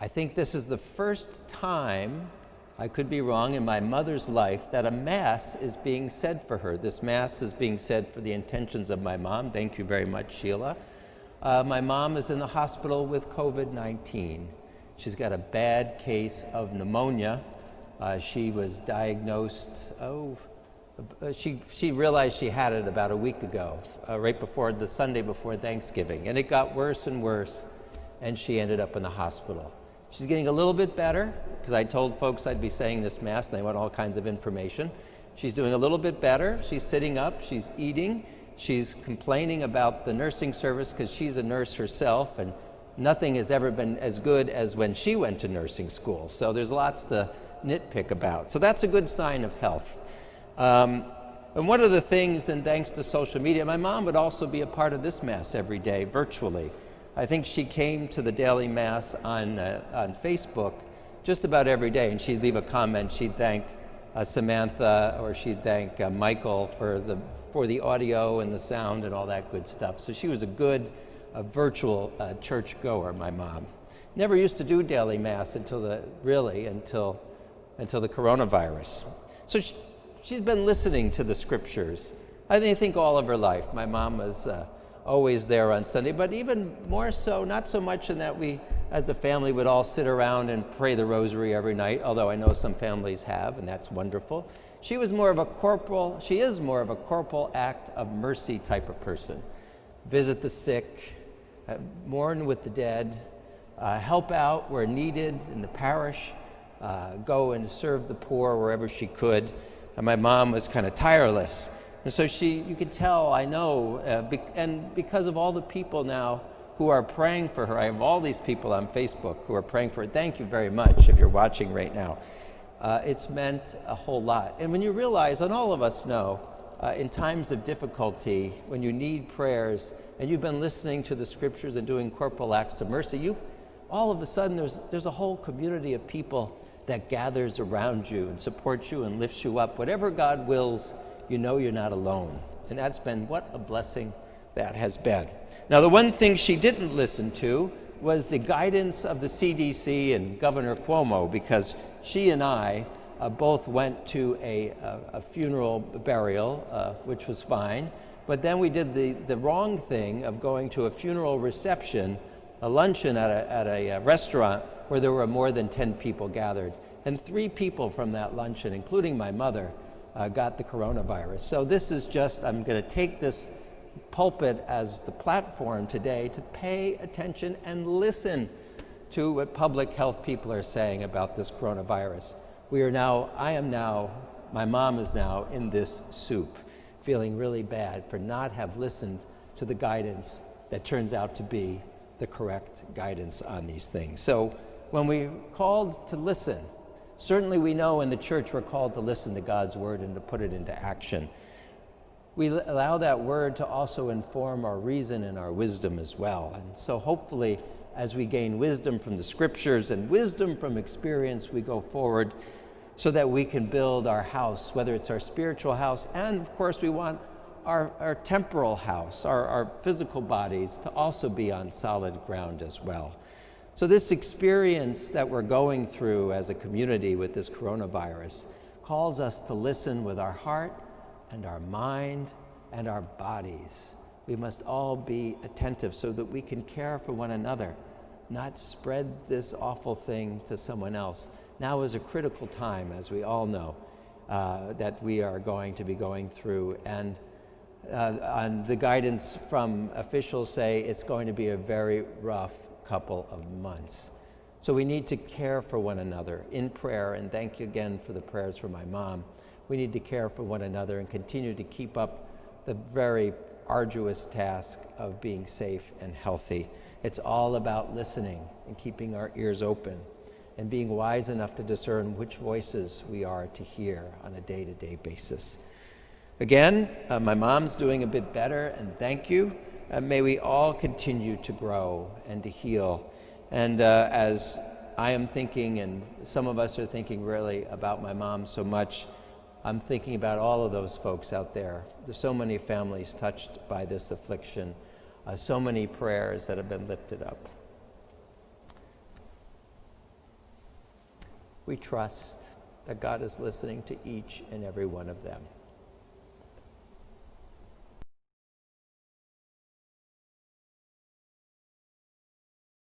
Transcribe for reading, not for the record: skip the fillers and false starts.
I think this is the first time, I could be wrong, in my mother's life that a Mass is being said for her. This Mass is being said for the intentions of my mom. Thank you very much, Sheila. My mom is in the hospital with COVID-19. She's got a bad case of pneumonia. She was diagnosed, she realized she had it about a week ago, right before the Sunday before Thanksgiving. And it got worse and worse, and she ended up in the hospital. She's getting a little bit better, because I told folks I'd be saying this Mass, and they want all kinds of information. She's doing a little bit better. She's sitting up, she's eating, she's complaining about the nursing service, because she's a nurse herself, and nothing has ever been as good as when she went to nursing school. So there's lots to nitpick about. So that's a good sign of health. And one of the things, and thanks to social media, my mom would also be a part of this Mass every day, virtually. I think she came to the daily Mass on Facebook just about every day, and she'd leave a comment. She'd thank Samantha, or she'd thank Michael for the audio and the sound and all that good stuff. So she was a good virtual church goer, my mom. Never used to do daily Mass until the coronavirus. So she's been listening to the scriptures. I think all of her life. My mom was always there on Sunday, but even more so, not so much in that we as a family would all sit around and pray the rosary every night, although I know some families have, and that's wonderful. She is more of a corporal act of mercy type of person. Visit the sick, mourn with the dead, help out where needed in the parish, go and serve the poor wherever she could. And my mom was kind of tireless. And so you could tell, I know, and because of all the people now who are praying for her, I have all these people on Facebook who are praying for her. Thank you very much if you're watching right now. It's meant a whole lot. And when you realize, and all of us know, in times of difficulty, when you need prayers, and you've been listening to the scriptures and doing corporal acts of mercy, all of a sudden there's a whole community of people that gathers around you and supports you and lifts you up. Whatever God wills, you know you're not alone. And that's been, what a blessing that has been. Now, the one thing she didn't listen to was the guidance of the CDC and Governor Cuomo, because she and I both went to a funeral burial, which was fine, but then we did the wrong thing of going to a funeral reception, a luncheon at a restaurant where there were more than 10 people gathered. And 3 people from that luncheon, including my mother, got the coronavirus. So this is just, I'm going to take this pulpit as the platform today to pay attention and listen to what public health people are saying about this coronavirus. My mom is now in this soup, feeling really bad for not have listened to the guidance that turns out to be the correct guidance on these things. So when we called to listen, certainly we know in the church we're called to listen to God's word and to put it into action. We allow that word to also inform our reason and our wisdom as well. And so hopefully, as we gain wisdom from the scriptures and wisdom from experience, we go forward so that we can build our house, whether it's our spiritual house, and of course we want our temporal house, our physical bodies, to also be on solid ground as well. So this experience that we're going through as a community with this coronavirus calls us to listen with our heart and our mind and our bodies. We must all be attentive so that we can care for one another, not spread this awful thing to someone else. Now is a critical time, as we all know, that we are going to be going through. And on the guidance from officials say it's going to be a very rough couple of months. So we need to care for one another in prayer, and thank you again for the prayers for my mom. We need to care for one another and continue to keep up the very arduous task of being safe and healthy. It's all about listening and keeping our ears open and being wise enough to discern which voices we are to hear on a day-to-day basis. Again, my mom's doing a bit better, and thank you. May we all continue to grow and to heal. And as I am thinking, and some of us are thinking really about my mom so much, I'm thinking about all of those folks out there. There's so many families touched by this affliction, so many prayers that have been lifted up. We trust that God is listening to each and every one of them.